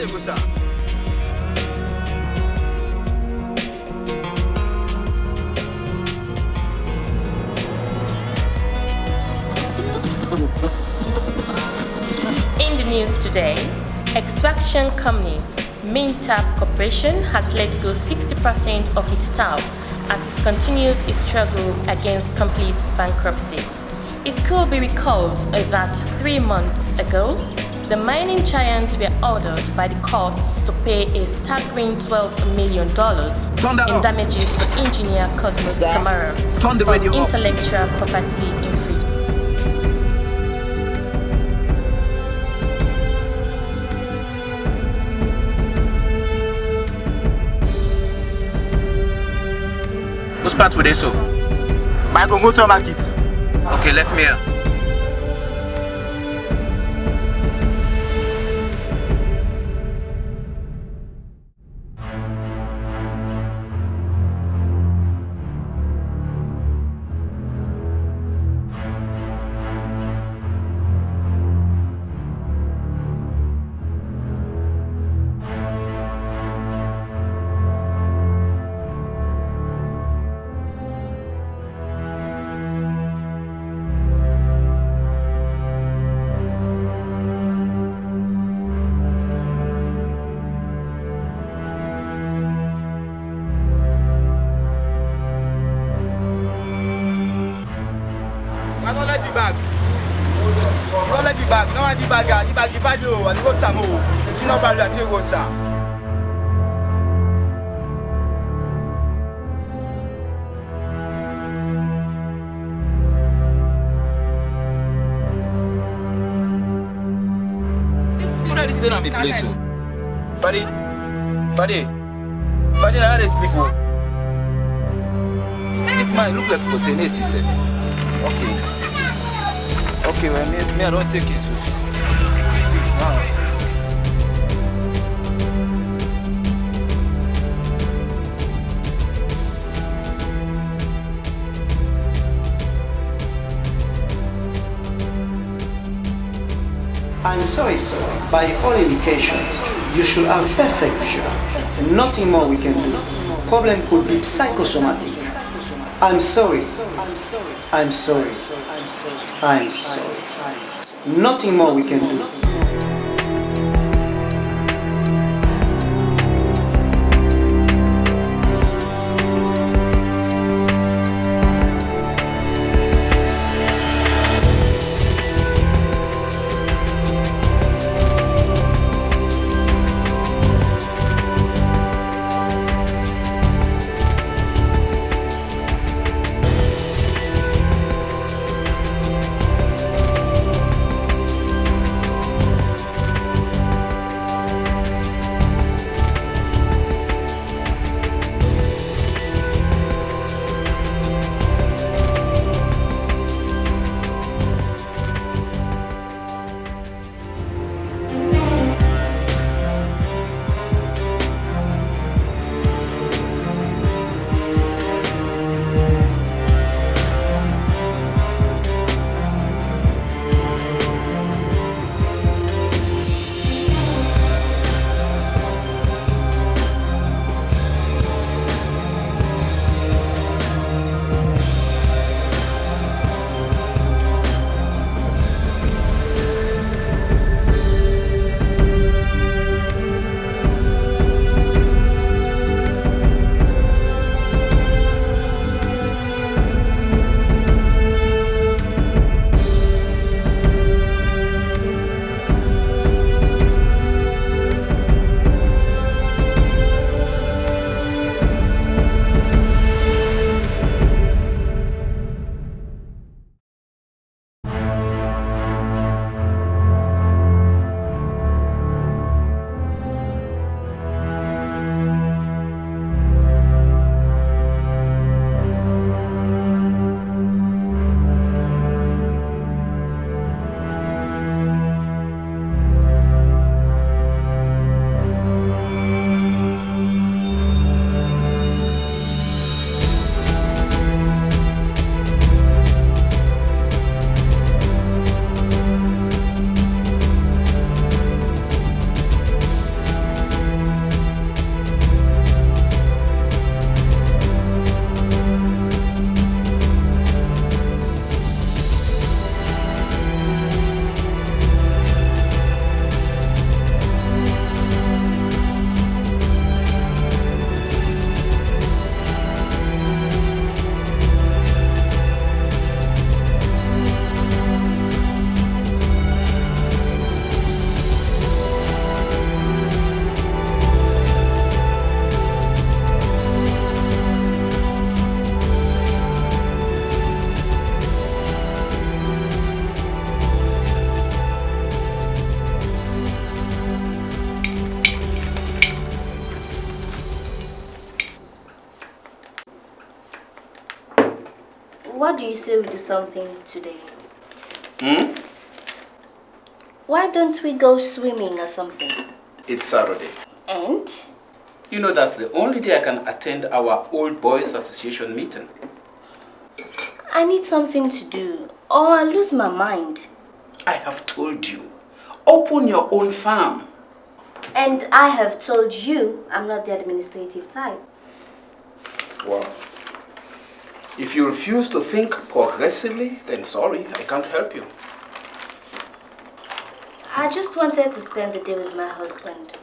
In the news today, extraction company Mintap Corporation has let go 60% of its staff as it continues its struggle against complete bankruptcy. It could be recalled that 3 months ago, the mining giants were ordered by the courts to pay a staggering $12 million in damages to engineer Bobson-Kamara for intellectual property infringement. Whose part were they so? My promoter market. Okay, left me here. Buddy, now they sleep. This man look like for saying this. Okay, well, me I don't take Jesus. I'm sorry, sir. By all indications, you should have perfect vision. Nothing more we can do. Problem could be psychosomatic. I'm sorry. I'm sorry. I'm sorry. Nothing more we can do. you say we do something today? Hmm? Why don't we go swimming or something? It's Saturday. And? You know that's the only day I can attend our Old Boys Association meeting. I need something to do, or I'll lose my mind. I have told you, open your own farm. And I have told you I'm not the administrative type. Well, if you refuse to think progressively, then sorry, I can't help you. I just wanted to spend the day with my husband.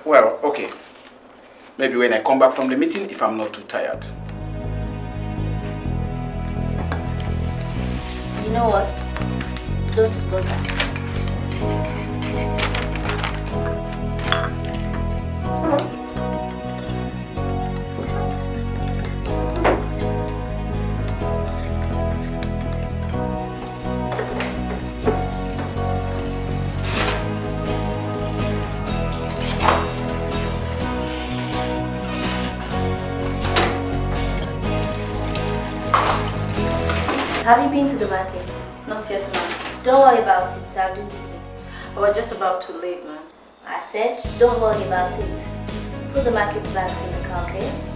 Well, okay. Maybe when I come back from the meeting, if I'm not too tired. You know what? Don't bother. Have you been to the market? Not yet, ma'am. Don't worry about it. I'll do it today. I was just about to leave, ma'am. I said, don't worry about it. Put the market bags in the car, okay?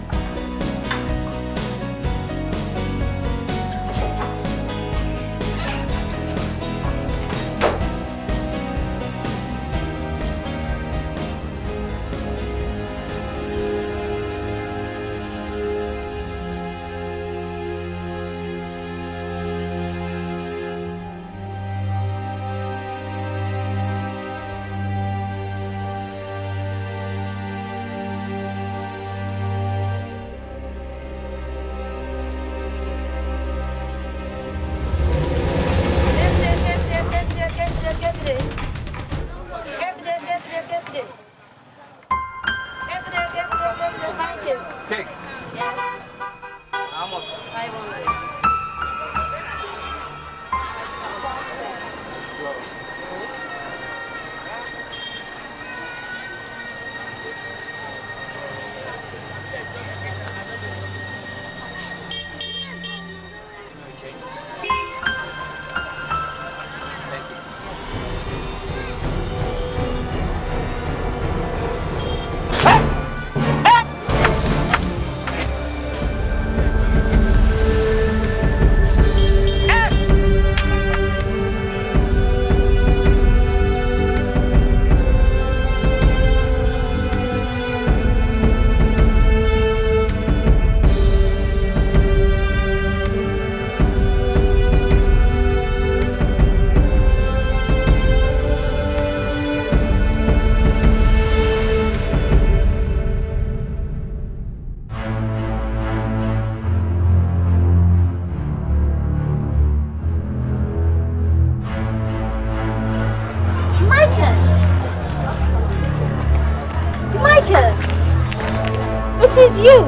is you!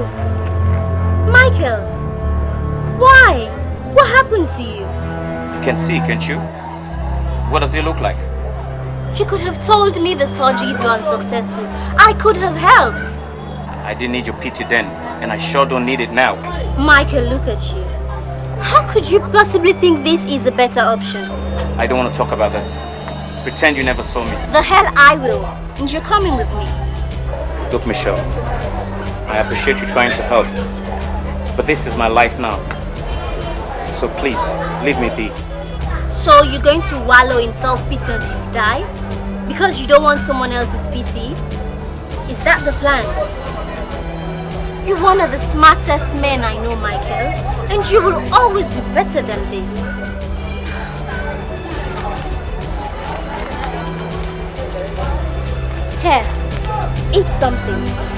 Micheal! Why? What happened to you? You can see, can't you? What does it look like? You could have told me the surgeries were unsuccessful. I could have helped. I didn't need your pity then, and I sure don't need it now. Micheal, look at you. How could you possibly think this is a better option? I don't want to talk about this. Pretend you never saw me. The hell I will. And you're coming with me. Look, Michelle, I appreciate you trying to help, but this is my life now. So please, leave me be. So you're going to wallow in self-pity until you die? Because you don't want someone else's pity? Is that the plan? You're one of the smartest men I know, Micheal, and you will always be better than this. Here, eat something.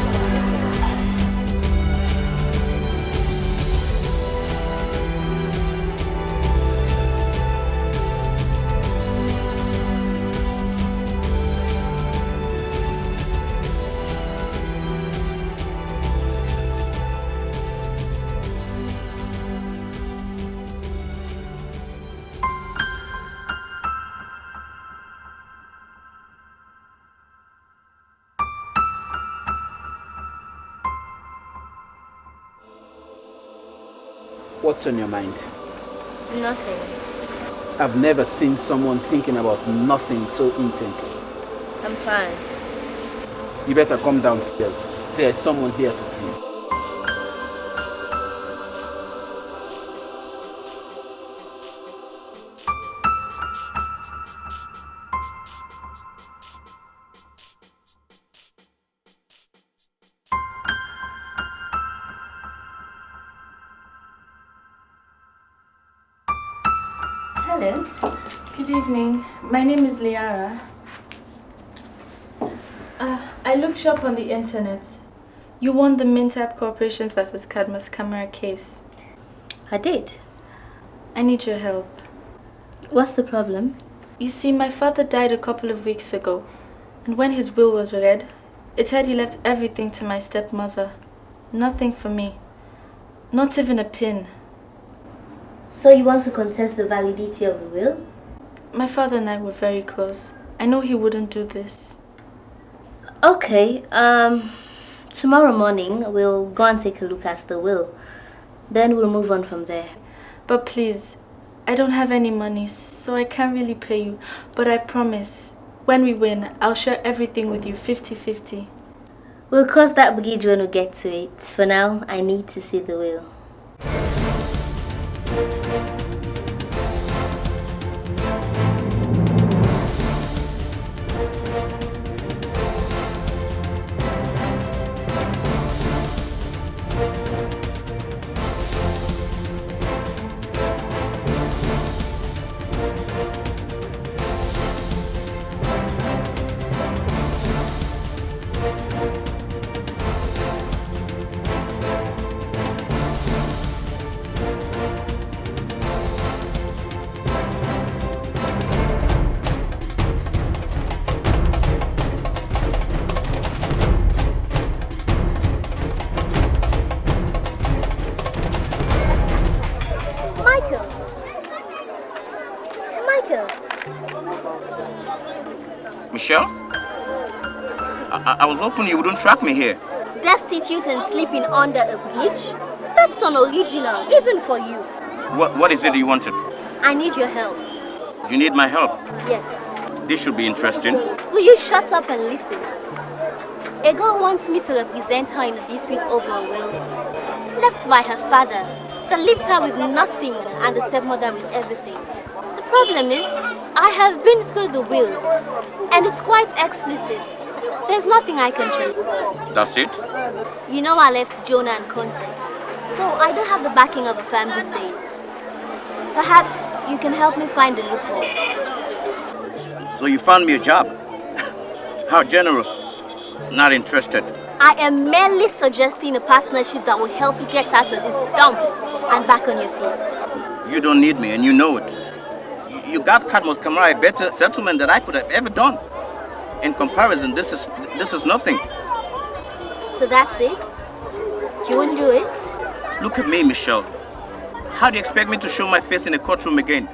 What's on your mind? Nothing. I've never seen someone thinking about nothing so intently. I'm fine. You better come downstairs. There's someone here to see you. Hello. Good evening. My name is Liara. I looked you up on the internet. You won the Mintap Corporations versus Bobson-Kamara case. I did. I need your help. What's the problem? You see, my father died a couple of weeks ago, and when his will was read, it said he left everything to my stepmother. Nothing for me. Not even a pin. So you want to contest the validity of the will? My father and I were very close. I know he wouldn't do this. Okay, tomorrow morning we'll go and take a look at the will. Then we'll move on from there. But please, I don't have any money, so I can't really pay you. But I promise, when we win, I'll share everything with you 50-50. We'll cross that bridge when we get to it. For now, I need to see the will. Michelle? I was hoping you wouldn't track me here. Destitute and sleeping under a bridge? That's unoriginal, even for you. What is it you wanted? I need your help. You need my help? Yes. This should be interesting. Will you shut up and listen? A girl wants me to represent her in a dispute over a will. Left by her father, that leaves her with nothing and the stepmother with everything. The problem is, I have been through the will, and it's quite explicit. There's nothing I can change. That's it? You know I left Jonah and Conte, so I don't have the backing of a firm these days. Perhaps you can help me find a loophole. So you found me a job? How generous. Not interested. I am merely suggesting a partnership that will help you get out of this dump and back on your feet. You don't need me and you know it. You got Bobson-Kamara a better settlement than I could have ever done. In comparison, this is nothing. So that's it? You wouldn't do it? Look at me, Michelle. How do you expect me to show my face in a courtroom again?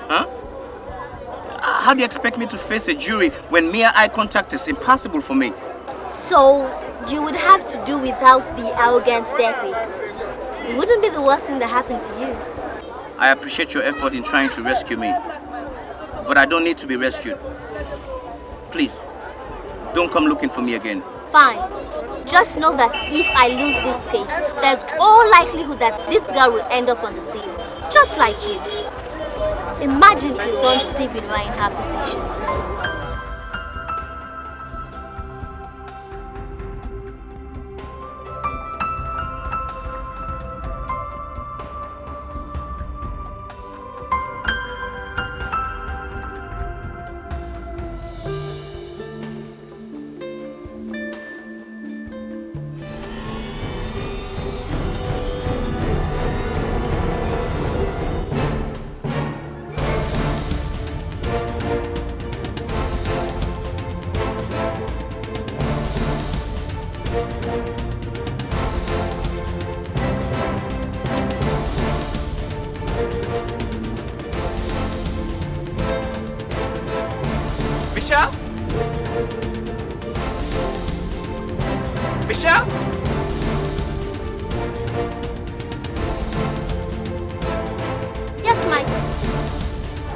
Huh? How do you expect me to face a jury when mere eye contact is impossible for me? So you would have to do without the arrogant staircase. It wouldn't be the worst thing that happened to you. I appreciate your effort in trying to rescue me, but I don't need to be rescued. Please, don't come looking for me again. Fine. Just know that if I lose this case, there's all likelihood that this girl will end up on the stage, just like you. Imagine if your son Stephen were in her position.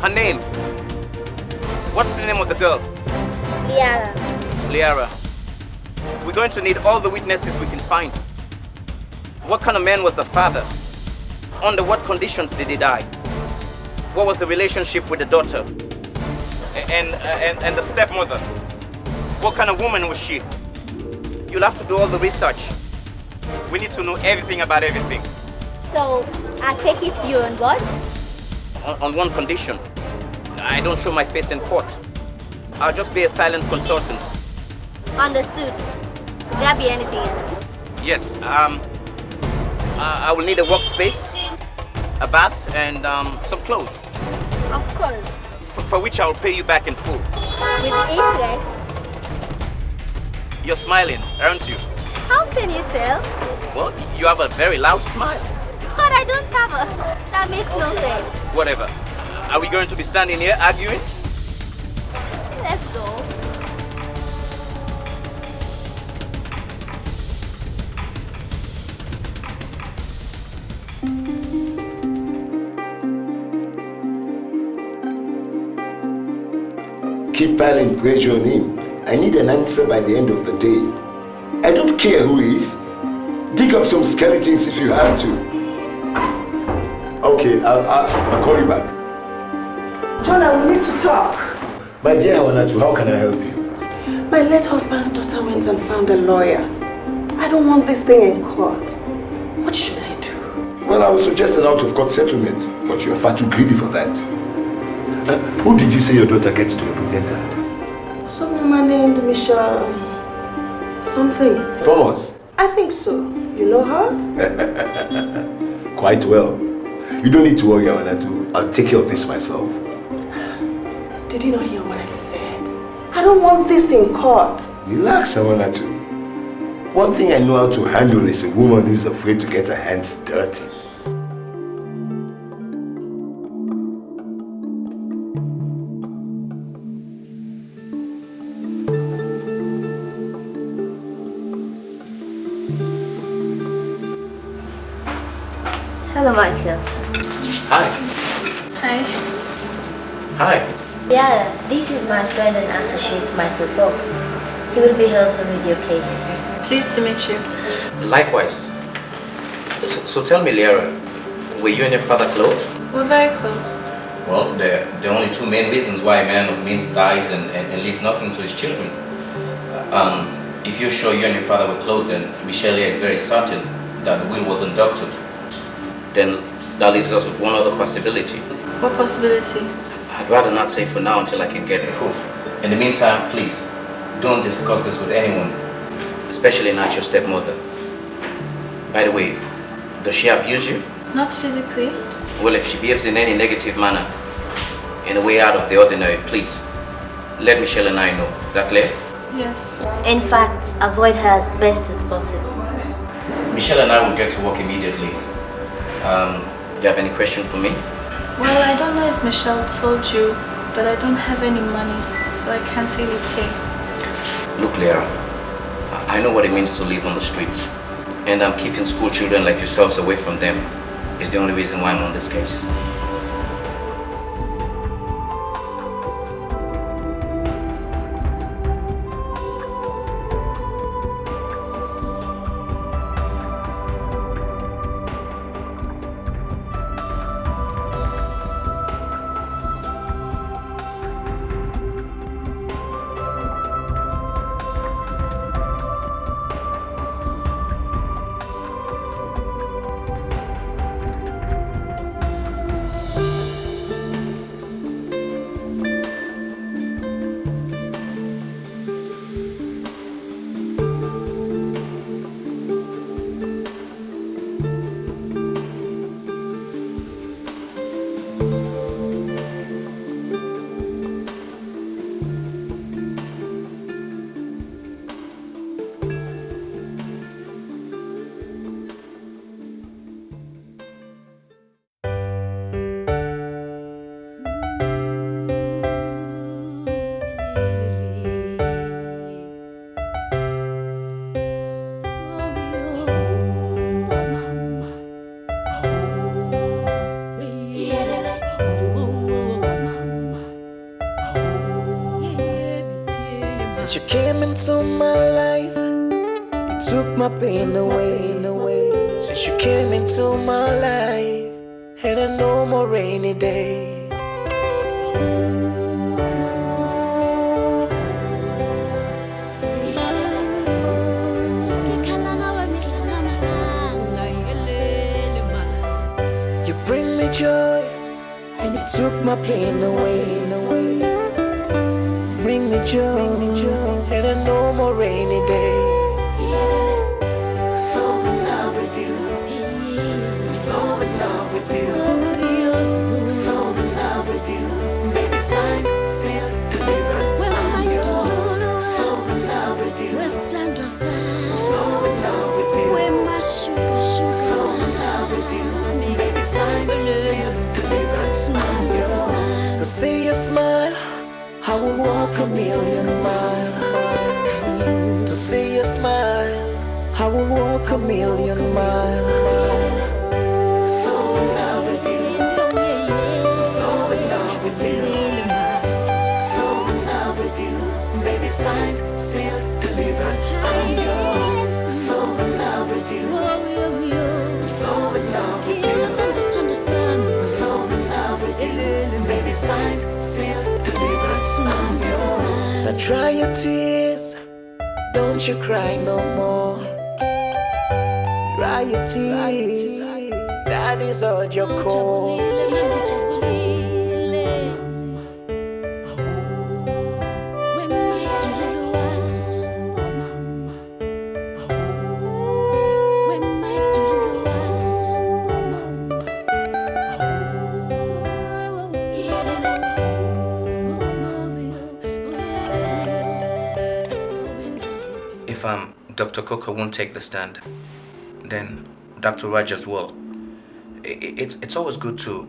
Her name. What's the name of the girl? Liara. We're going to need all the witnesses we can find. What kind of man was the father? Under what conditions did he die? What was the relationship with the daughter? And the stepmother? What kind of woman was she? You'll have to do all the research. We need to know everything about everything. So, I take it you're on board? On one condition. I don't show my face in court. I'll just be a silent consultant. Understood. Will there be anything else? Yes, I will need a workspace, a bath, and some clothes. Of course. For which I will pay you back in full. With interest? You're smiling, aren't you? How can you tell? Well, you have a very loud smile. But I don't have a. That makes no sense. Whatever. Are we going to be standing here arguing? Let's go. Keep piling pressure on him. I need an answer by the end of the day. I don't care who he is. Dig up some skeletons if you have to. Okay, I'll call you back. Jonah, we need to talk. My dear Awanatu, how can I help you? My late husband's daughter went and found a lawyer. I don't want this thing in court. What should I do? Well, I would suggest an out-of-court settlement, but you're far too greedy for that. Who did you say your daughter gets to represent her? Some woman named Micheal something. Thomas? I think so. You know her? Quite well. You don't need to worry, Awanatu. I'll take care of this myself. Did you not hear what I said? I don't want this in court. Relax, Awanatu. One thing I know how to handle is a woman who's afraid to get her hands dirty. Hello, Michael. Hi. Hi. Hi. Yeah, this is my friend and associate, Micheal Fox. He will be helping with your case. Pleased to meet you. Likewise. So tell me, Liara, were you and your father close? We're very close. Well, there are only two main reasons why a man of means dies and leaves nothing to his children. If you're sure you and your father were close and Micheal is very certain that the will was inducted, then that leaves us with one other possibility. What possibility? I'd rather not say for now until I can get proof. In the meantime, please, don't discuss this with anyone, especially not your stepmother. By the way, does she abuse you? Not physically. Well, if she behaves in any negative manner, in a way out of the ordinary, please, let Micheal and I know. Is that clear? Yes. In fact, avoid her as best as possible. Micheal and I will get to work immediately. Do you have any question for me? Well, I don't know if Micheal told you, but I don't have any money, so I can't really pay. Look, Liara, I know what it means to live on the streets. And keeping school children like yourselves away from them is the only reason why I'm on this case. pain away. Since you came into my life, and I no more rainy day. You bring me joy, and you took my pain away. Bring me joy, and a no more rainy day. So in love with you, so in love with you, so in love with you. Baby, sign, seal, deliver. I'm yours. So in love with you, so in love with you, so in love with you. Baby, sign, seal, deliver. I'm yours. To see you smile, I will walk a million miles. To see you smile, I will walk a million miles. So in love with you, so in love with you, so in love with you. Baby, signed, sealed, delivered, I'm yours. So in love with you, so in love with you, so in love with you. Baby, signed, sealed, delivered, I'm yours. Now dry your tears, don't you cry no more. Dry your tears, that is all your core. If Dr. Coco won't take the stand, then Dr. Rogers will. It's always good to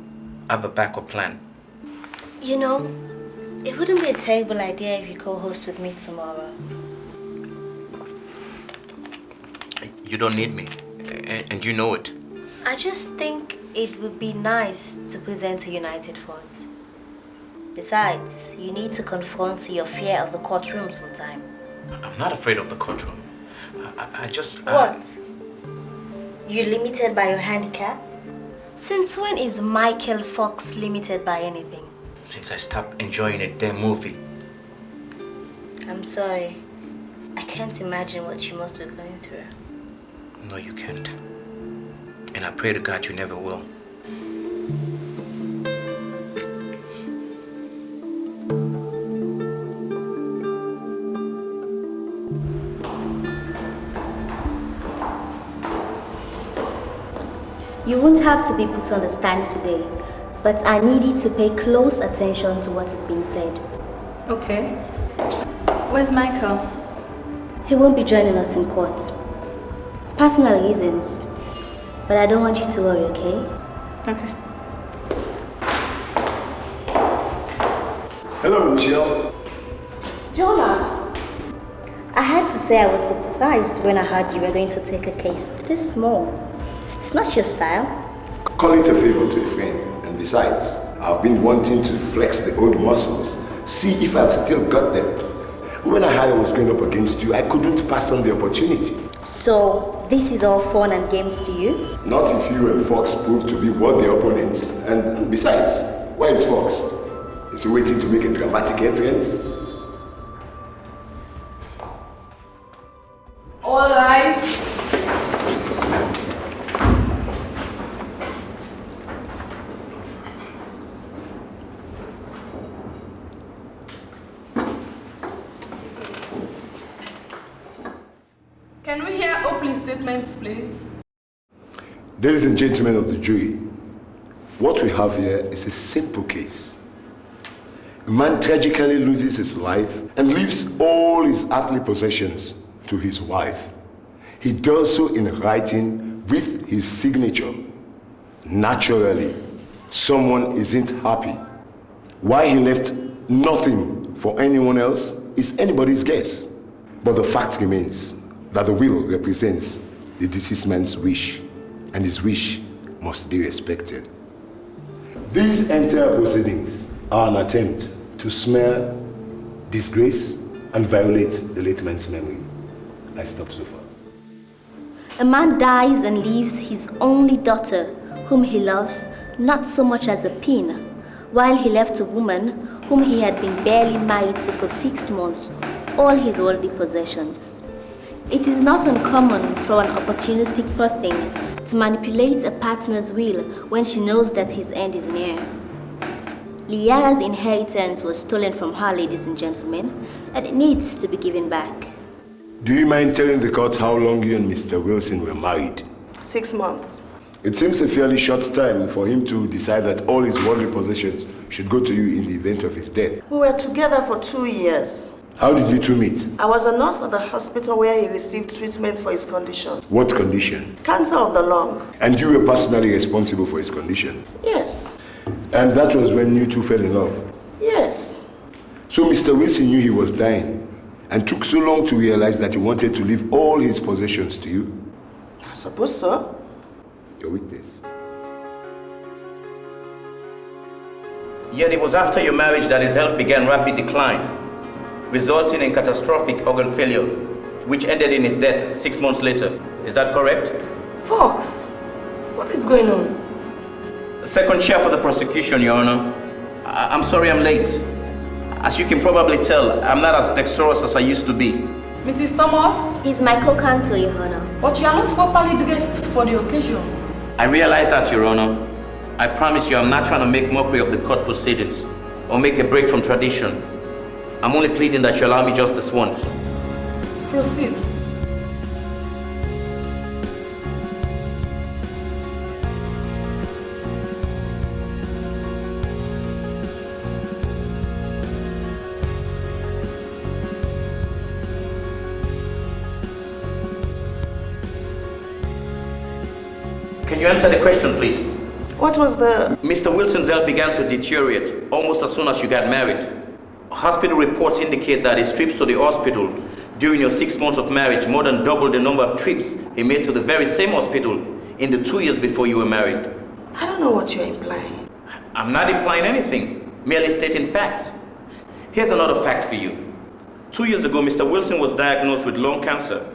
have a backup plan. You know, it wouldn't be a terrible idea if you co-host with me tomorrow. You don't need me, and you know it. I just think it would be nice to present a united front. Besides, you need to confront your fear of the courtroom sometime. I'm not afraid of the courtroom. I just... What? You're limited by your handicap? Since when is Micheal Fox limited by anything? Since I stopped enjoying a damn movie. I'm sorry. I can't imagine what you must be going through. No, you can't. And I pray to God you never will. You won't have to be put on the stand today, but I need you to pay close attention to what is being said. Okay. Where's Michael? He won't be joining us in court. Personal reasons. But I don't want you to worry, okay? Okay. Hello, Micheal. Jonah! I had to say I was surprised when I heard you were going to take a case this small. It's not your style. Call it a favor to a friend. And besides, I've been wanting to flex the old muscles, see if I've still got them. When I heard I was going up against you, I couldn't pass on the opportunity. So, this is all fun and games to you? Not if you and Fox prove to be worthy opponents. And besides, where is Fox? Is he waiting to make a dramatic entrance? All rise. Can we hear opening statements, please? Ladies and gentlemen of the jury, what we have here is a simple case. A man tragically loses his life and leaves all his earthly possessions to his wife. He does so in writing with his signature. Naturally, someone isn't happy. Why he left nothing for anyone else is anybody's guess. But the fact remains that the will represents the deceased man's wish, and his wish must be respected. These entire proceedings are an attempt to smear, disgrace, and violate the late man's memory. I stop so far. A man dies and leaves his only daughter, whom he loves not so much as a pin, while he left a woman whom he had been barely married to for 6 months, all his worldly possessions. It is not uncommon for an opportunistic person to manipulate a partner's will when she knows that his end is near. Leah's inheritance was stolen from her, ladies and gentlemen, and it needs to be given back. Do you mind telling the court how long you and Mr. Wilson were married? 6 months. It seems a fairly short time for him to decide that all his worldly possessions should go to you in the event of his death. We were together for 2 years. How did you two meet? I was a nurse at the hospital where he received treatment for his condition. What condition? Cancer of the lung. And you were personally responsible for his condition? Yes. And that was when you two fell in love? Yes. So Mr. Wilson knew he was dying and took so long to realize that he wanted to leave all his possessions to you? I suppose so. Your witness. Yet it was after your marriage that his health began rapid decline, resulting in catastrophic organ failure, which ended in his death 6 months later. Is that correct? Fox, what is going on? Second chair for the prosecution, Your Honor. I'm sorry I'm late. As you can probably tell, I'm not as dexterous as I used to be. Mrs. Thomas? He's my co-counsel, Your Honor. But you are not properly dressed for the occasion. I realize that, Your Honor. I promise you I'm not trying to make mockery of the court proceedings or make a break from tradition. I'm only pleading that you allow me just this once. Proceed. Can you answer the question, please? What was the... Mr. Wilson's health began to deteriorate almost as soon as you got married. Hospital reports indicate that his trips to the hospital during your 6 months of marriage more than doubled the number of trips he made to the very same hospital in the 2 years before you were married. I don't know what you're implying. I'm not implying anything, merely stating facts. Here's another fact for you. 2 years ago, Mr. Wilson was diagnosed with lung cancer,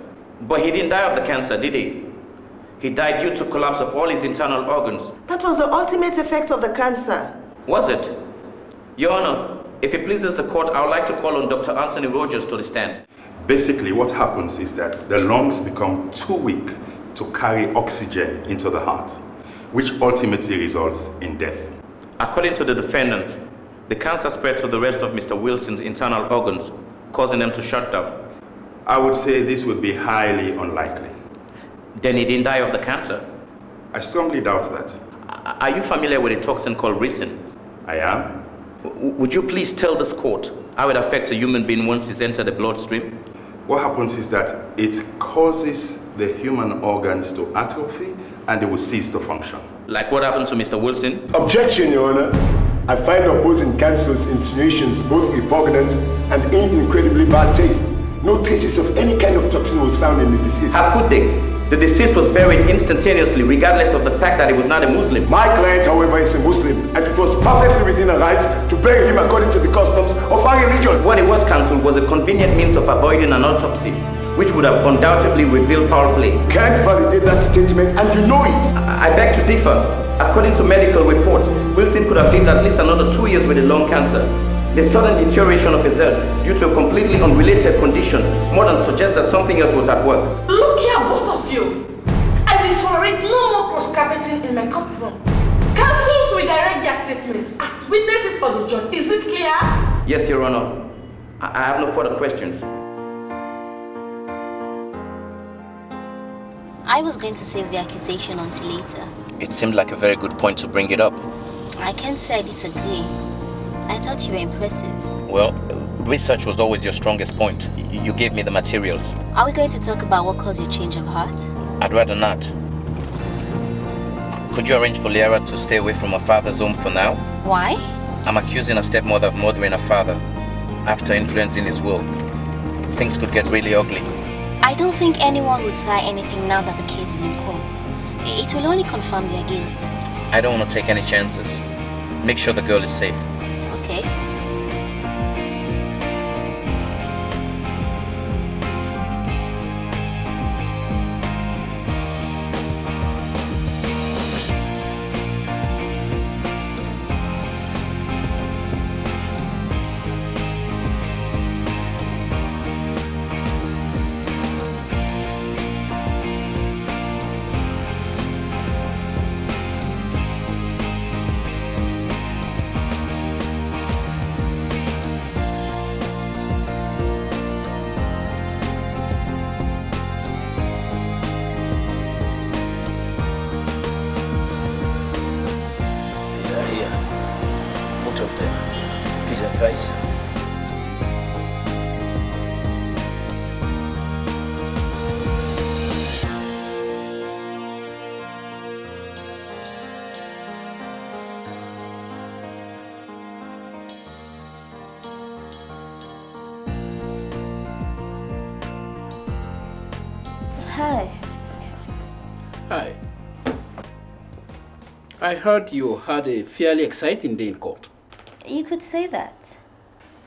but he didn't die of the cancer, did he? He died due to collapse of all his internal organs. That was the ultimate effect of the cancer. Was it? Your Honor, if it pleases the court, I would like to call on Dr. Anthony Rogers to the stand. Basically, what happens is that the lungs become too weak to carry oxygen into the heart, which ultimately results in death. According to the defendant, the cancer spread to the rest of Mr. Wilson's internal organs, causing them to shut down. I would say this would be highly unlikely. Then he didn't die of the cancer? I strongly doubt that. Are you familiar with a toxin called ricin? I am. Would you please tell this court how it affects a human being once it's entered the bloodstream? What happens is that it causes the human organs to atrophy and they will cease to function. Like what happened to Mr. Wilson? Objection, Your Honor. I find opposing counsel's insinuations both repugnant and in incredibly bad taste. No traces of any kind of toxin was found in the deceased. How could they? The deceased was buried instantaneously, regardless of the fact that he was not a Muslim. My client, however, is a Muslim, and it was perfectly within her rights to bury him according to the customs of our religion. What it was, counsel, was a convenient means of avoiding an autopsy, which would have undoubtedly revealed foul play. Can't validate that statement, and you know it. I beg to differ. According to medical reports, Wilson could have lived at least another 2 years with a lung cancer. The sudden deterioration of his health due to a completely unrelated condition more than suggests that something else was at work. Look here, both of you. I will tolerate no more cross-carpeting in my courtroom. Counsels will direct their statements as witnesses for the judge. Is it clear? Yes, Your Honor. I have no further questions. I was going to save the accusation until later. It seemed like a very good point to bring it up. I can't say I disagree. I thought you were impressive. Well, research was always your strongest point. You gave me the materials. Are we going to talk about what caused your change of heart? I'd rather not. Could you arrange for Liara to stay away from her father's home for now? Why? I'm accusing her stepmother of murdering her father after influencing his will. Things could get really ugly. I don't think anyone would try anything now that the case is in court. It will only confirm their guilt. I don't want to take any chances. Make sure the girl is safe. Okay. advice. Hi. Hi. I heard you had a fairly exciting day in court. You could say that.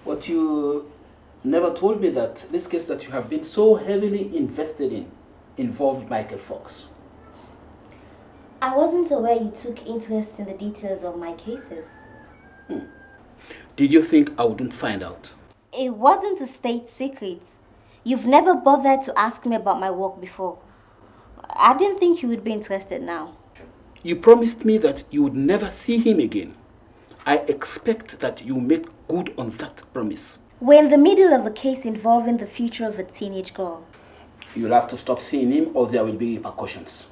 But you never told me that this case that you have been so heavily invested in involved Micheal Fox. I wasn't aware you took interest in the details of my cases. Did you think I wouldn't find out? It wasn't a state secret. You've never bothered to ask me about my work before. I didn't think you would be interested now. You promised me that you would never see him again. I expect that you make good on that promise. We're in the middle of a case involving the future of a teenage girl. You'll have to stop seeing him or there will be repercussions.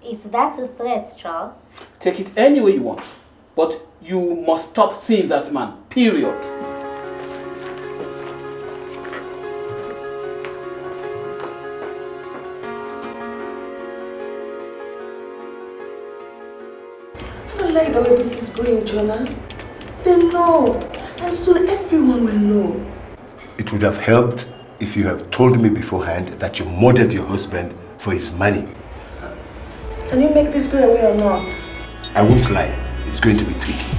Is that a threat, Charles? Take it any way you want, but you must stop seeing that man, period. I don't like the way this is going, Jonah. They know, and soon everyone will know. It would have helped if you have told me beforehand that you murdered your husband for his money. Can you make this go away or not? I won't lie, it's going to be tricky.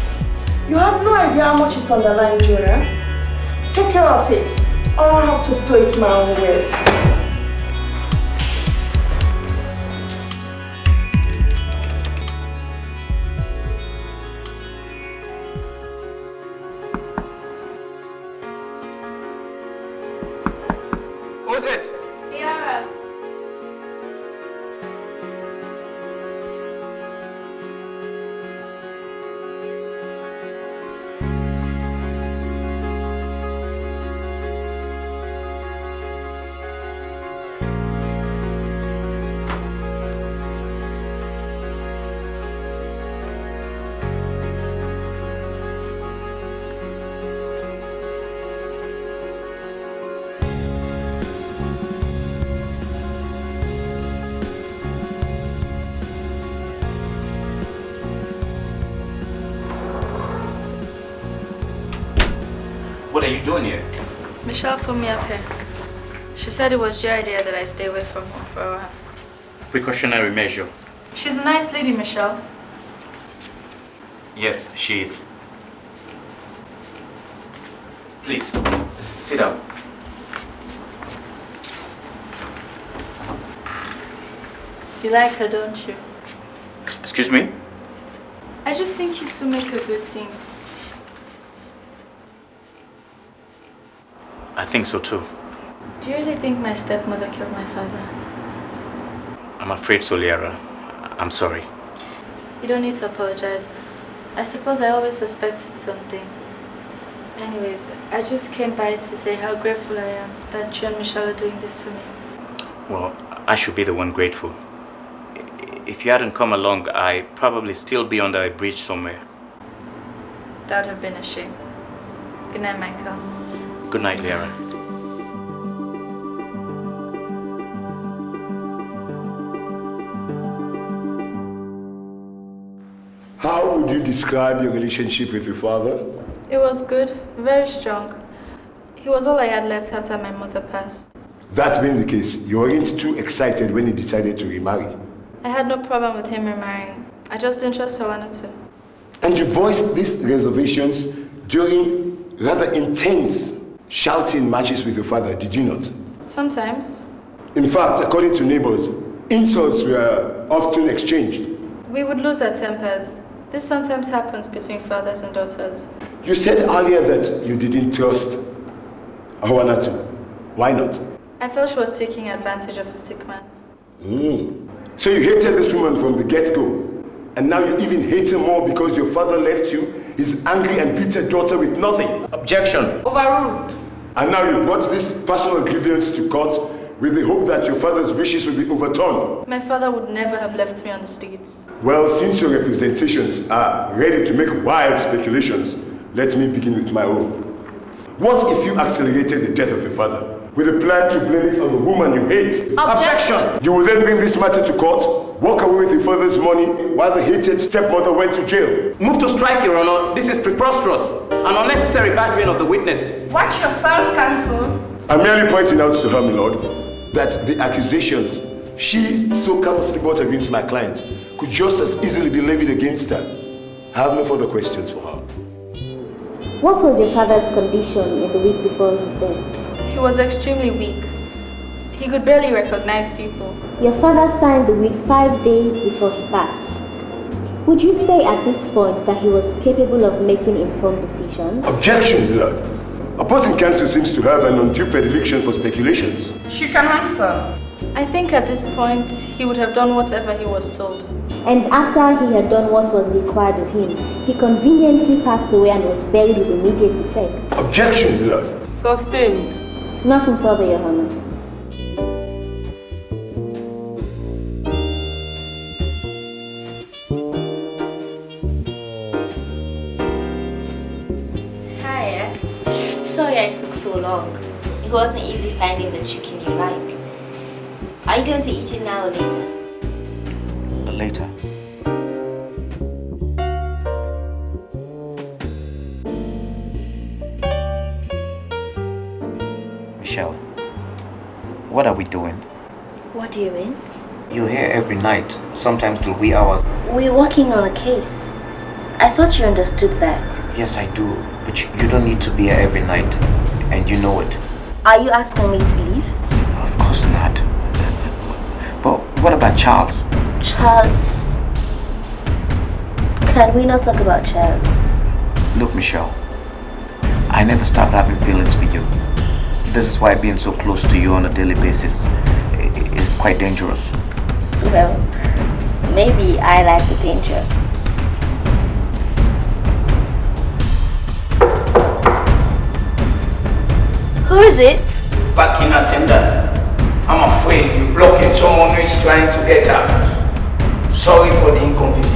You have no idea how much is on the line, Jonah. Take care of it, or I have to do it my own way. Who's it? Yara. What are you doing here? Micheal put me up here. She said it was your idea that I stay away from home for a while. Precautionary measure. She's a nice lady, Micheal. Yes, she is. Please, sit down. You like her, don't you? Excuse me? I just think you two make a good team. I think so too. Do you really think my stepmother killed my father? I'm afraid so, Liara. I'm sorry. You don't need to apologize. I suppose I always suspected something. Anyways, I just came by to say how grateful I am that you and Micheal are doing this for me. Well, I should be the one grateful. If you hadn't come along, I'd probably still be under a bridge somewhere. That would have been a shame. Good night, Michael. Good night, Liara. How would you describe your relationship with your father? It was good, very strong. He was all I had left after my mother passed. That being the case, you weren't too excited when he decided to remarry. I had no problem with him remarrying. I just didn't trust her wanted to. And you voiced these reservations during rather intense shouting matches with your father, did you not? Sometimes. In fact, according to neighbors, insults were often exchanged. We would lose our tempers. This sometimes happens between fathers and daughters. You said earlier that you didn't trust Aissatou. Why not? I felt she was taking advantage of a sick man. So you hated this woman from the get-go, and now you even hate her more because your father left you, his angry and bitter daughter with nothing. Objection. Overruled. And now you brought this personal grievance to court with the hope that your father's wishes will be overturned. My father would never have left me on the streets. Well, since your representations are ready to make wild speculations, let me begin with my own. What if you accelerated the death of your father with a plan to blame it on the woman you hate? Objection! You will then bring this matter to court, walk away with your father's money while the hated stepmother went to jail. Move to strike, Your Honor. This is preposterous. An unnecessary badgering of the witness. Watch yourself, counsel. I'm merely pointing out to her, my lord, that the accusations she so callously brought against my client could just as easily be levied against her. I have no further questions for her. What was your father's condition in the week before his death? He was extremely weak. He could barely recognize people. Your father signed the will 5 days before he passed. Would you say at this point that he was capable of making informed decisions? Objection, Lord. Opposing counsel seems to have an undue predilection for speculations. She can answer. I think at this point, he would have done whatever he was told. And after he had done what was required of him, he conveniently passed away and was buried with immediate effect. Objection, Lord. Sustained. Nothing further, Your Honor. Hiya. Sorry it took so long. It wasn't easy finding the chicken you like. Are you going to eat it now or later? Later. Michelle, what are we doing? What do you mean? You're here every night, sometimes till wee hours. We're working on a case. I thought you understood that. Yes, I do, but you don't need to be here every night, and you know it. Are you asking me to leave? Of course not. But what about Charles? Charles... Can we not talk about Charles? Look, Michelle, I never stopped having feelings for you. This is why being so close to you on a daily basis is quite dangerous. Well, maybe I like the danger. Who is it? Parking attendant. I'm afraid you're blocking someone who is trying to get out. Sorry for the inconvenience.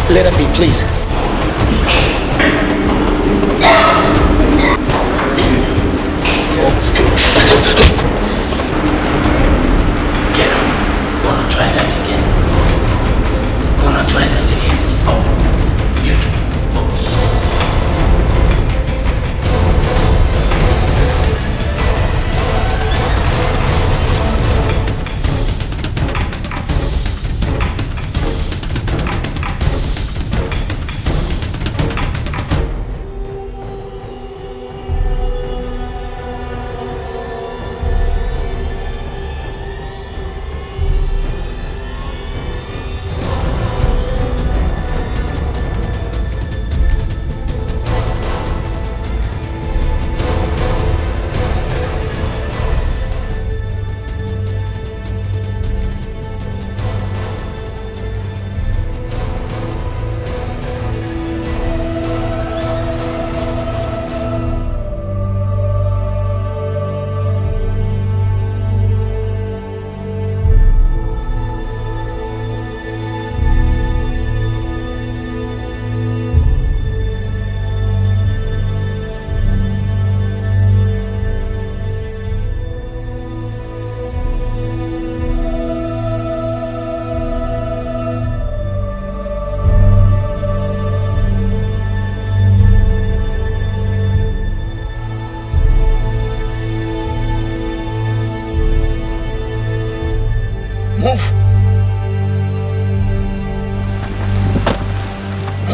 Let her be, please. Get up. Wanna try that again? Wanna try that again? Oh, you too.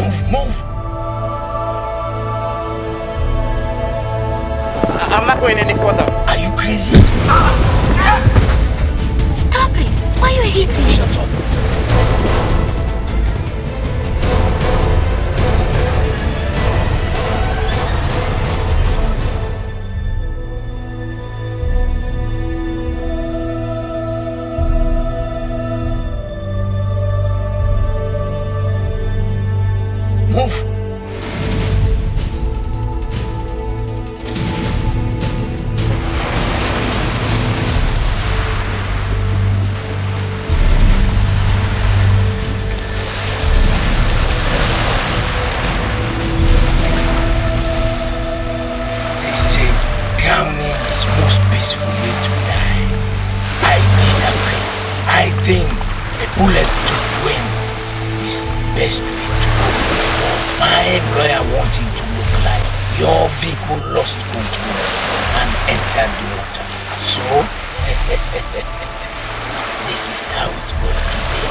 Move. I'm not going any further. Are you crazy? Stop it! Why are you hitting? Shut up. Move. Lost control and entered the water. So, this is how it's going to be.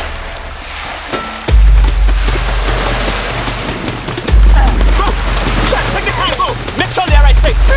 Go! Take your time, go! Make sure they're right safe. Go!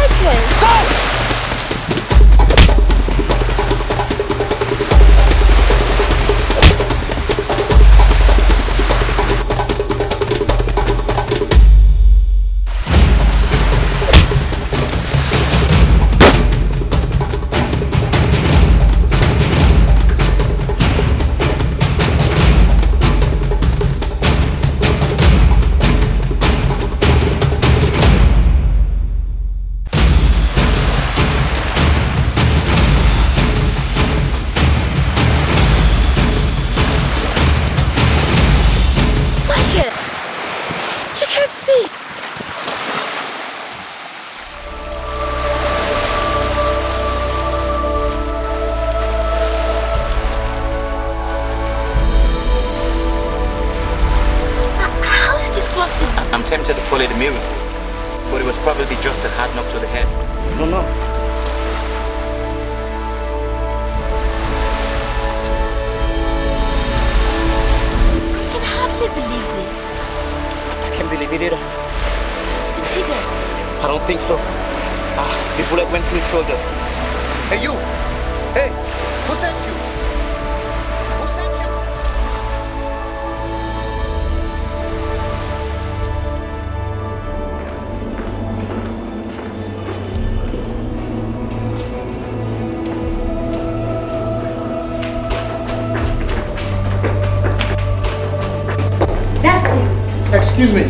Excuse me,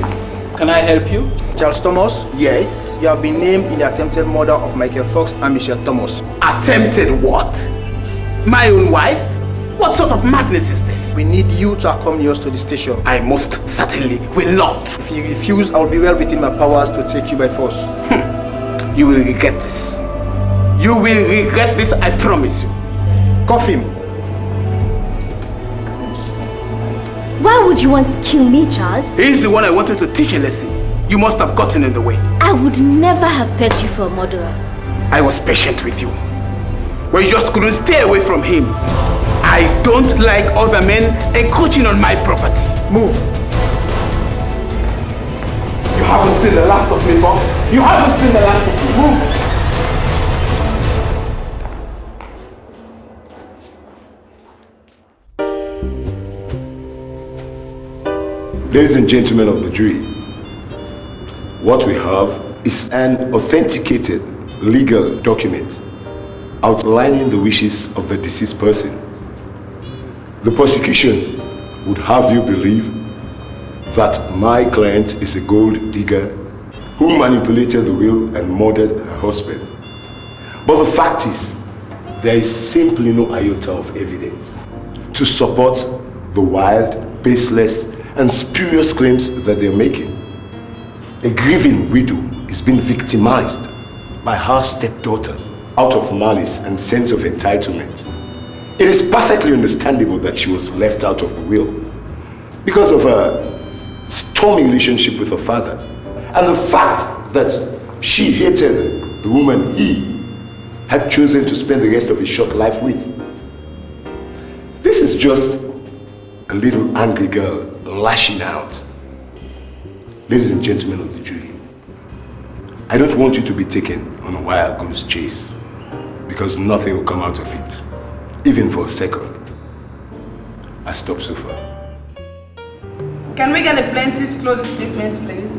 can I help you? Charles Thomas? Yes, you have been named in the attempted murder of Micheal Fox and Micheal Thomas. Attempted what? My own wife? What sort of madness is this? We need you to accompany us to the station. I most certainly will not. If you refuse, I will be well within my powers to take you by force. You will regret this. You will regret this, I promise you. Cuff him. Why would you want to kill me, Charles? He's the one I wanted to teach a lesson. You must have gotten in the way. I would never have pegged you for a murderer. I was patient with you, but you just couldn't stay away from him. I don't like other men encroaching on my property. Move. You haven't seen the last of me, Fox. You haven't seen the last of me. Move. Ladies and gentlemen of the jury, what we have is an authenticated legal document outlining the wishes of the deceased person. The prosecution would have you believe that my client is a gold digger who manipulated the will and murdered her husband. But the fact is, there is simply no iota of evidence to support the wild, baseless, and spurious claims that they're making. A grieving widow is being victimized by her stepdaughter out of malice and sense of entitlement. It is perfectly understandable that she was left out of the will because of her stormy relationship with her father and the fact that she hated the woman he had chosen to spend the rest of his short life with. This is just a little angry girl lashing out. Ladies and gentlemen of the jury, I don't want you to be taken on a wild goose chase, because nothing will come out of it, even for a second. I stop so far. Can we get a plaintiff's closing statement, please?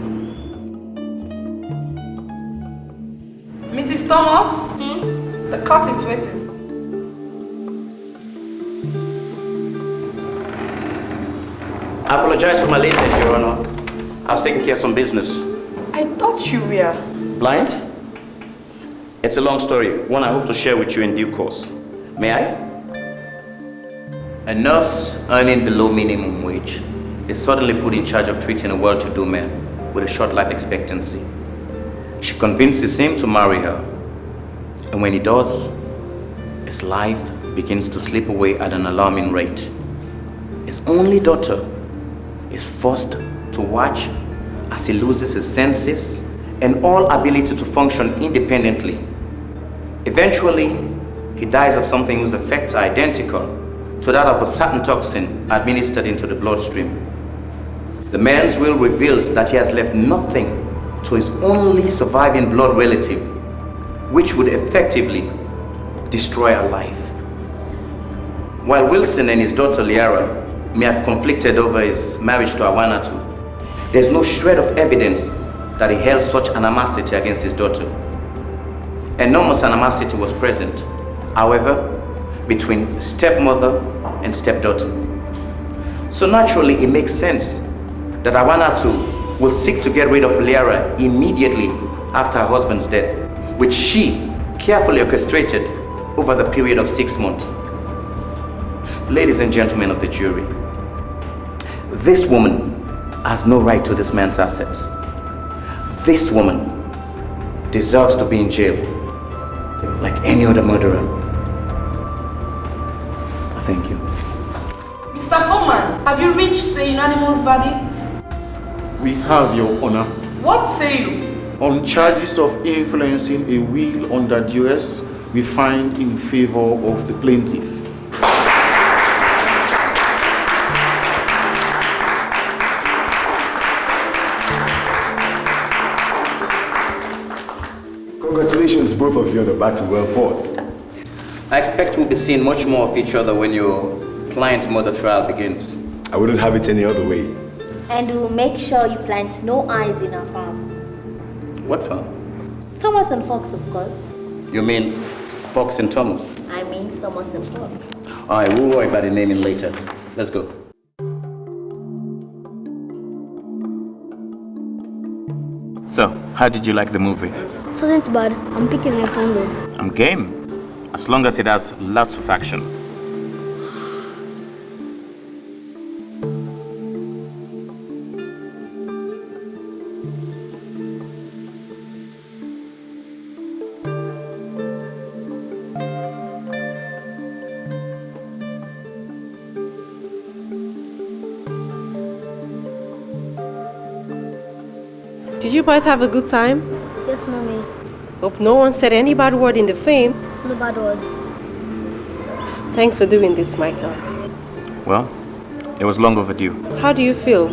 Mrs. Thomas? The court is waiting. I apologize for my lateness, Your Honor. I was taking care of some business. I thought you were Blind? It's a long story, one I hope to share with you in due course. May I? A nurse earning below minimum wage is suddenly put in charge of treating a well-to-do man with a short life expectancy. She convinces him to marry her, and when he does, his life begins to slip away at an alarming rate. His only daughter is forced to watch as he loses his senses and all ability to function independently. Eventually, he dies of something whose effects are identical to that of a certain toxin administered into the bloodstream. The man's will reveals that he has left nothing to his only surviving blood relative, which would effectively destroy a life. While Wilson and his daughter Liara may have conflicted over his marriage to Aissatou, there's no shred of evidence that he held such animosity against his daughter. Enormous animosity was present, however, between stepmother and stepdaughter. So naturally, it makes sense that Aissatou will seek to get rid of Liara immediately after her husband's death, which she carefully orchestrated over the period of 6 months. Ladies and gentlemen of the jury, this woman has no right to this man's assets. This woman deserves to be in jail like any other murderer. Thank you. Mr. Foreman, have you reached the unanimous verdict? We have, Your Honor. What say you? On charges of influencing a will under duress, we find in favor of the plaintiff. Congratulations, both of you, on the battle well fought. I expect we'll be seeing much more of each other when your client's murder trial begins. I wouldn't have it any other way. And we'll make sure you plant no eyes in our farm. What farm? Thomas and Fox, of course. You mean Fox and Thomas? I mean Thomas and Fox. Alright, we'll worry about the naming later. Let's go. So, how did you like the movie? It wasn't bad. I'm picking the next one though. I'm game. As long as it has lots of action. Did you boys have a good time? Yes, Mommy. Hope no one said any bad word in the film. No bad words. Thanks for doing this, Michael. Well, it was long overdue. How do you feel?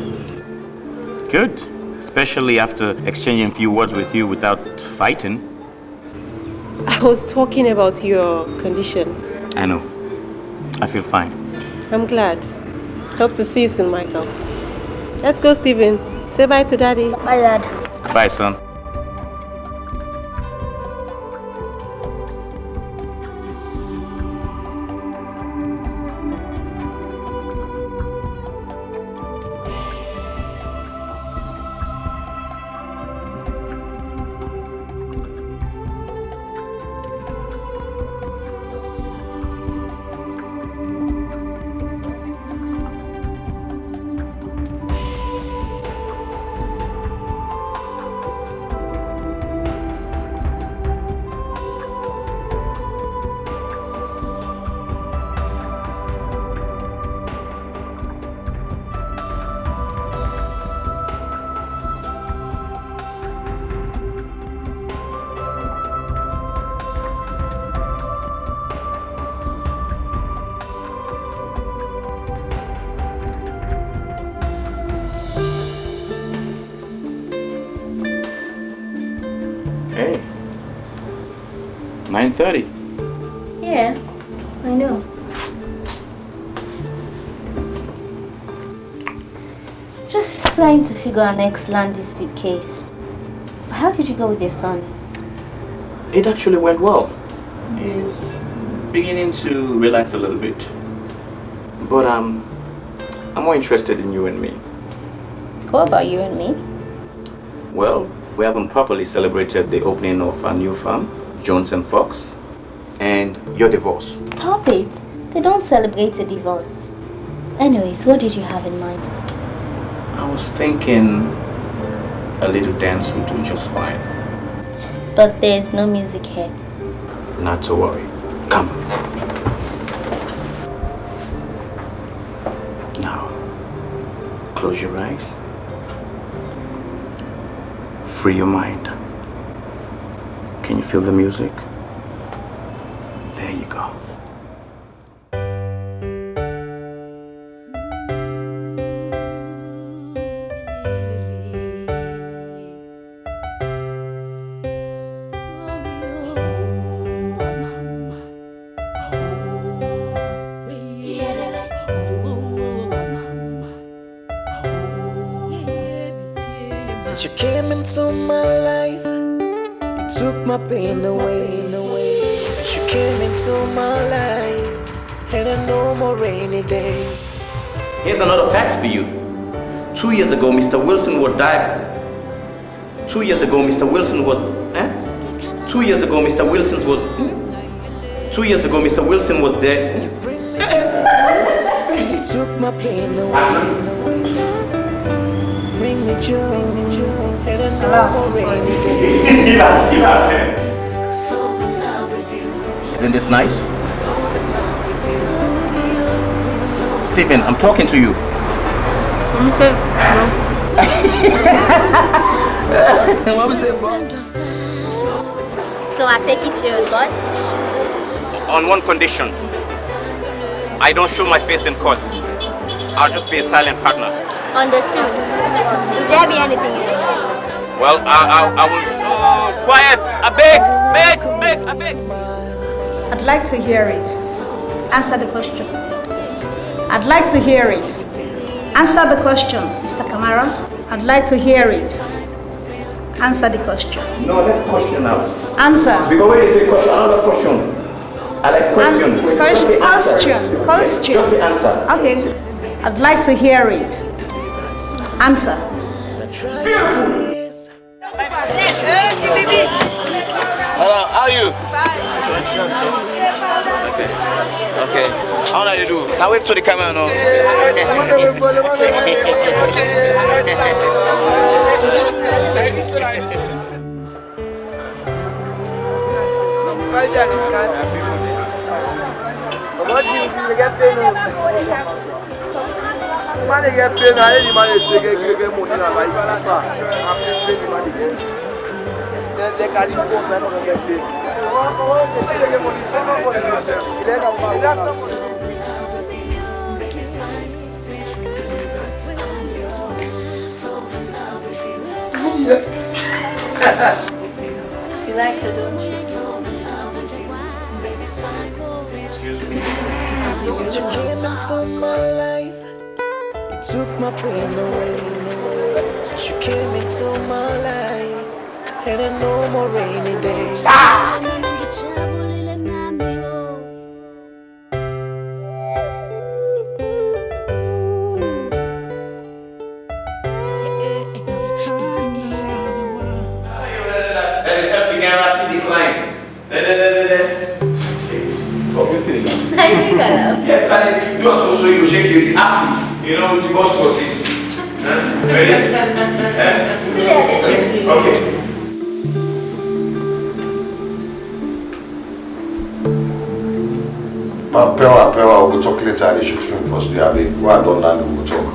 Good. Especially after exchanging a few words with you without fighting. I was talking about your condition. I know. I feel fine. I'm glad. Hope to see you soon, Michael. Let's go, Stephen. Say bye to Daddy. Bye, Dad. Bye, son. Hey. 9:30. Yeah, I know. Just trying to figure our next land dispute case. But how did you go with your son? It actually went well. He's beginning to relax a little bit. But I'm more interested in you and me. What about you and me? Well, we haven't properly celebrated the opening of our new farm, Jones and Fox, and your divorce. Stop it. They don't celebrate a divorce. Anyways, what did you have in mind? I was thinking a little dance would do just fine. But there's no music here. Not to worry. Come. Now, close your eyes. Free your mind. Can you feel the music? There you go. Since you came into my life, you took my pain away. Since you came into my life, and I no more rainy day. Here's another fact for you. 2 years ago, Mr. Wilson would die. 2 years ago, Mr. Wilson was... 2 years ago, Mr. Wilson was... 2 years ago, Mr. Wilson was dead. You took my pain away. Bring me joy, and I no more rainy day. So in love with you. Isn't this nice? Stephen, I'm talking to you. Okay. What was it? So I take it you're God? On one condition. I don't show my face in court. I'll just be a silent partner. Understood. Will there be anything in it? Well, I will... quiet! I beg! I'd like to hear it. Answer the question. I'd like to hear it. Answer the question, Mr. Kamara. I'd like to hear it. Answer the question. No, let question out. Answer. Because when you say question, another question. I like question. Question. Just the answer. Okay. I'd like to hear it. Answer. Hello, how are you? Okay. How do you do? Now wave to the camera now. You like her, don't you? Excuse me. Since you came into my life, you took my pain away. Since you came into my life, and I no more rainy days. That is helping a rapid decline. Yeah, you are so slow, you shake your happy. You know, to go process. Ready? Okay. Pewa, we'll talk later. They should film first. Yeah, go and don't land, we'll talk.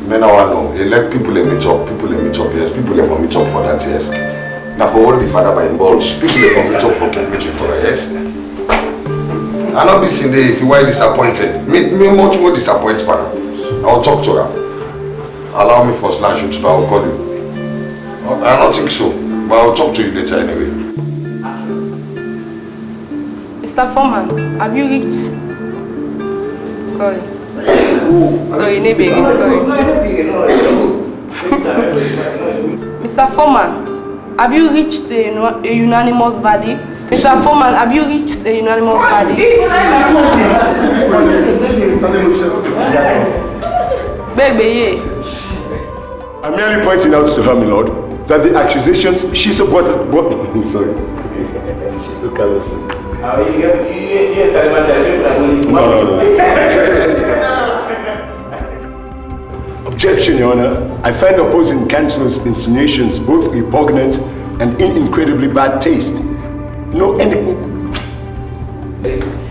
Men I want to know. Let people let me talk. Yes. People let for me talk for that, yes. Now for all the father by indulge, people let for me talk for meeting for that, yes. I'll not be seen there if you are disappointed. Me much more disappointed, man. I'll talk to her. Allow me first, now shoot, I'll call you. I don't think so, but I'll talk to you later anyway. Mr. Foreman, have you reached... Sorry. Sorry, maybe again, sorry. Mr. Foreman, have you reached a unanimous verdict? Mr. Foreman, have you reached a unanimous verdict? Baby, I'm merely pointing out to her, my lord, that the accusations she supported... Sorry. She's so careless. No. Objection, Your Honor. I find opposing counsel's insinuations both repugnant and in incredibly bad taste. No, any...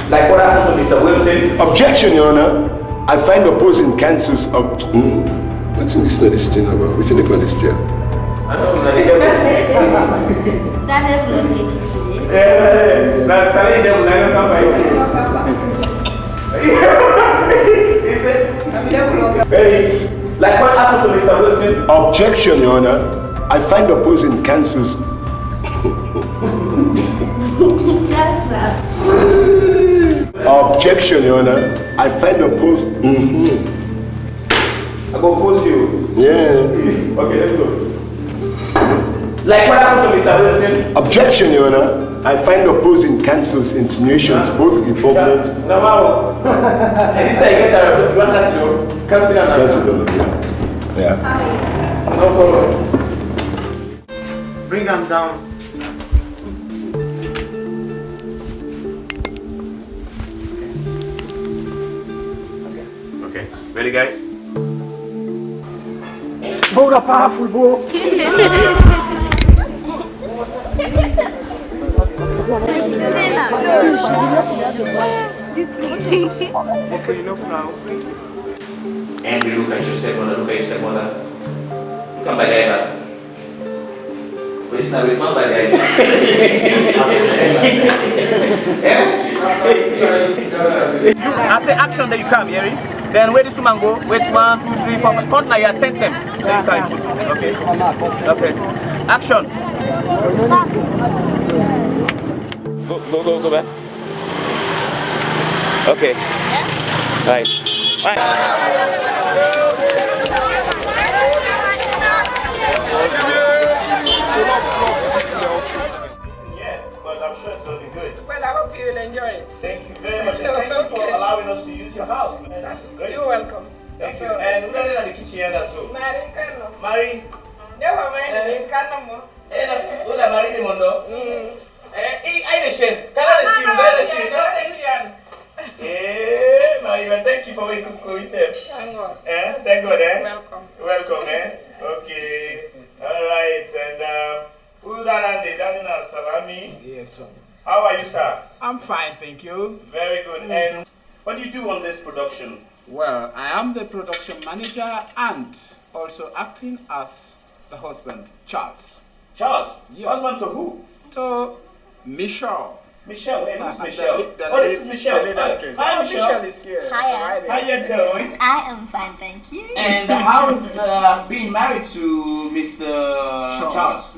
Like what happened to Mr. Wilson? Objection, Your Honor. I find opposing counsel's... What's in this thing about? What's in this chair? I don't know. That have location. That's Salami devil. I don't come by. Like what happened to Mr. Wilson? Objection, Your Honor. I find opposing counsel's... Objection, Your Honor. I find opposing... I go oppose you. Yeah. Okay, let's go. Like what happened to Mr. Wilson? Objection, Your Honor. I find opposing counsel's insinuations both repugnant... No, and this time you get that, you want us to come sit down. Yeah. No problem. Bring them down. Okay. Ready, guys? Bro, the powerful, bro. Okay, enough now. And we look at your stepmother, look at your stepmother. Come by there. But it's not with my by there. I say action, then you come, Yeri. Then where this woman go? Wait, 1, 2, 3, 4, 5. Count now, you're 10. Then you come. Okay. Okay. Action. Go back. Okay. Right. Yeah, but I'm sure it's going to be good. well, I hope you will enjoy it. Thank you very much. And thank you for allowing us to use your house. Man. That's great. You're welcome. Thank you. And we're not in the kitchen here, that's so. Mari Kano. Mari. Never mind, Kano mo. That's good. Mari de Mondo. I see. Thank you for waking up yourself. Thank God. Thank God, Welcome. Welcome, Okay. Alright, and who's that Salami? Yes, sir. How are you, sir? I'm fine, thank you. Very good. And what do you do on this production? Well, I am the production manager and also acting as the husband, Charles. Charles? Yeah. Husband to who? To Micheal. Micheal, who's Micheal? This is Micheal. Hi, Micheal is here. Hiya. How you doing? I am fine, thank you. And how is being married to Mr. Charles?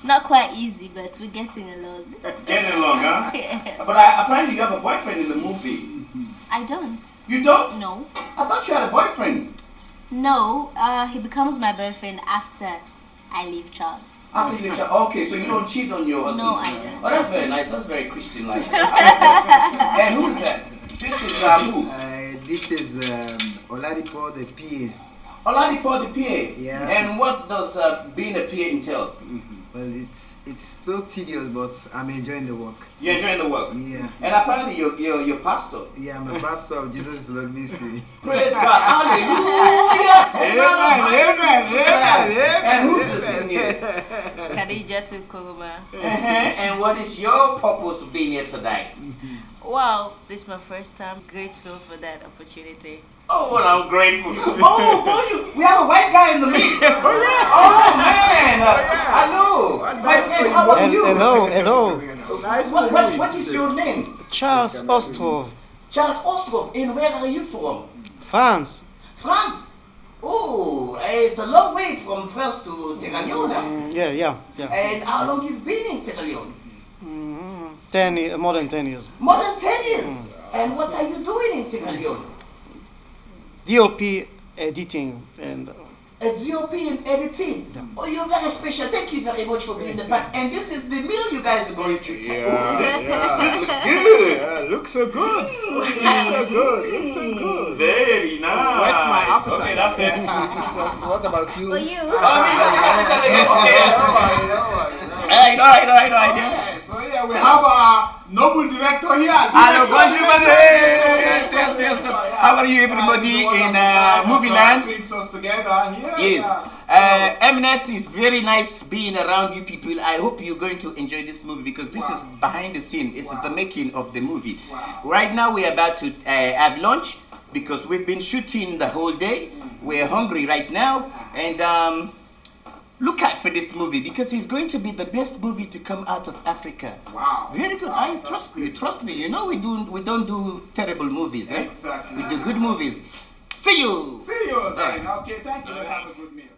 Not quite easy, but we're getting along. Getting along, huh? Yeah. But apparently you have a boyfriend in the movie. I don't. You don't? No. I thought you had a boyfriend. No, he becomes my boyfriend after I leave Charles. After you leave Charles? Okay, so you don't cheat on your husband? No, I don't. Oh, that's very nice. That's very Christian-like. And who is that? This is who? This is Oladipo the PA. Oladipo the PA? Yeah. And what does being a PA entail? Well, it's so tedious, but I'm enjoying the work. You're enjoying the work? Yeah. And apparently you're pastor? Yeah, I'm a pastor of Jesus Lord Ministry. Praise God. Hallelujah. Amen. And who's this in here? Aissatou Kuruma. And what is your purpose of being here today? Wow, this is my first time. Grateful for that opportunity. Oh, well, I'm grateful. Oh, we have a white guy in the mix. Oh, man. Hello. My friend, how are you? Hello. What is your name? Charles Ostrov. Charles Ostrov. And where are you from? France. France? Oh, it's a long way from France to Sierra Leone. Yeah. And how long you've been in Sierra Leone? More than 10 years. More than 10 years. And what are you doing in Sierra Leone? DOP editing and. A DOP in editing. Yeah. Oh, you're very special. Thank you very much for being the part. And this is the meal you guys are going to take. This looks good. Yeah, looks so good. Looks so good. Looks so good. Very nice. What's my appetite? Okay, that's it. What about you? For you. All right. Okay, so yeah, we have our noble director here. Hello, yes. How are you, everybody in movie land? Brings us together here. Yes. Mnet is very nice being around you people. I hope you're going to enjoy this movie because this is behind the scene. This is the making of the movie. Right now we're about to have lunch because we've been shooting the whole day. We're hungry right now, and look out for this movie because it's going to be the best movie to come out of Africa. Wow. Very good. I trust you. Trust me. You know we don't do terrible movies. Eh? Exactly. We do good movies. See you. See you then. Okay, thank you. Let's have a good meal.